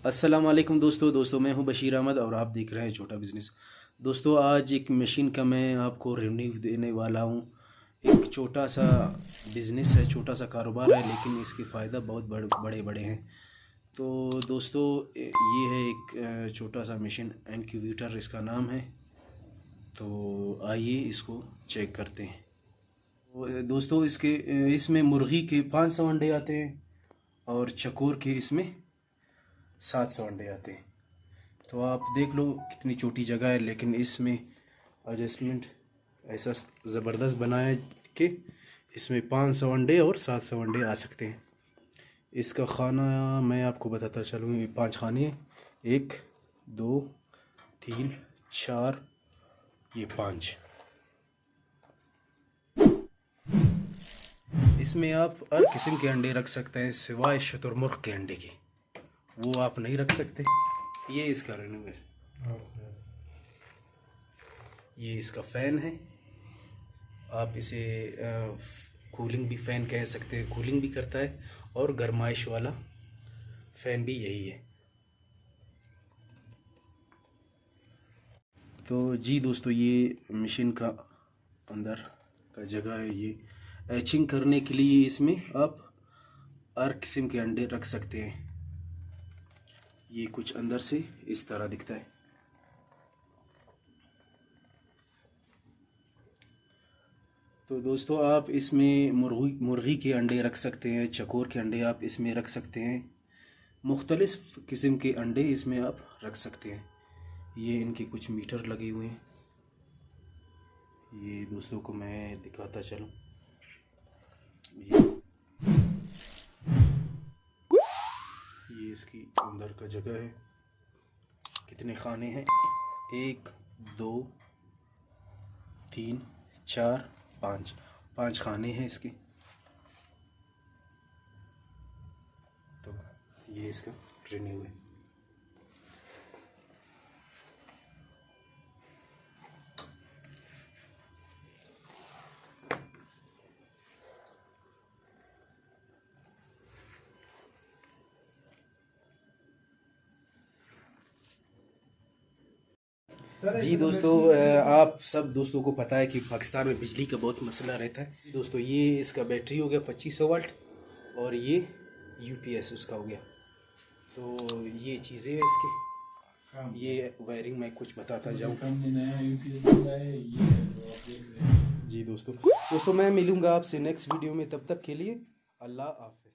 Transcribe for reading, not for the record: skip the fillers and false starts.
अस्सलाम वालेकुम दोस्तों मैं हूं बशीर अहमद और आप देख रहे हैं छोटा बिज़नेस। दोस्तों आज एक मशीन का मैं आपको रिव्यू देने वाला हूं। एक छोटा सा बिज़नेस है, छोटा सा कारोबार है, लेकिन इसके फ़ायदा बहुत बड़े बड़े हैं। तो दोस्तों ये है एक छोटा सा मशीन, इनक्यूबेटर इसका नाम है। तो आइए इसको चेक करते हैं। तो दोस्तों इसमें मुर्गी के 500 अंडे आते हैं और चकोर के इसमें 700 अंडे आते हैं। तो आप देख लो कितनी छोटी जगह है, लेकिन इसमें एडजस्टमेंट ऐसा ज़बरदस्त बनाया कि इसमें 500 अंडे और 700 अंडे आ सकते हैं। इसका खाना मैं आपको बताता चलूँ, ये 5 खाने हैं, 1 2 3 4, ये 5। इसमें आप हर किस्म के अंडे रख सकते हैं सिवाय शुतुरमुर्ग के अंडे के, वो आप नहीं रख सकते। ये इसका रनिंग है, ये इसका फ़ैन है। आप इसे कूलिंग भी फ़ैन कह सकते हैं, कूलिंग भी करता है, और गर्माइश वाला फ़ैन भी यही है। तो जी दोस्तों, ये मशीन का अंदर का जगह है। ये एचिंग करने के लिए इसमें आप हर किस्म के अंडे रख सकते हैं। ये कुछ अंदर से इस तरह दिखता है। तो दोस्तों आप इसमें मुर्गी के अंडे रख सकते हैं, चकोर के अंडे आप इसमें रख सकते हैं, मुख्तलिफ किस्म के अंडे इसमें आप रख सकते हैं। ये इनके कुछ मीटर लगे हुए हैं, ये दोस्तों को मैं दिखाता चलूँ। ये इसकी अंदर का जगह है। कितने खाने हैं? 1 2 3 4 5 खाने हैं इसके। तो ये इसका रिन्यू है। जी दोस्तों, आप सब दोस्तों को पता है कि पाकिस्तान में बिजली का बहुत मसला रहता है। दोस्तों ये इसका बैटरी हो गया 2500 वाट, और ये यूपीएस उसका हो गया। तो ये चीज़ें हैं इसकी। ये वायरिंग मैं कुछ बताता जाऊँ। जी दोस्तों मैं मिलूँगा आपसे नेक्स्ट वीडियो में। तब तक के लिए अल्लाह हाफ़िज़।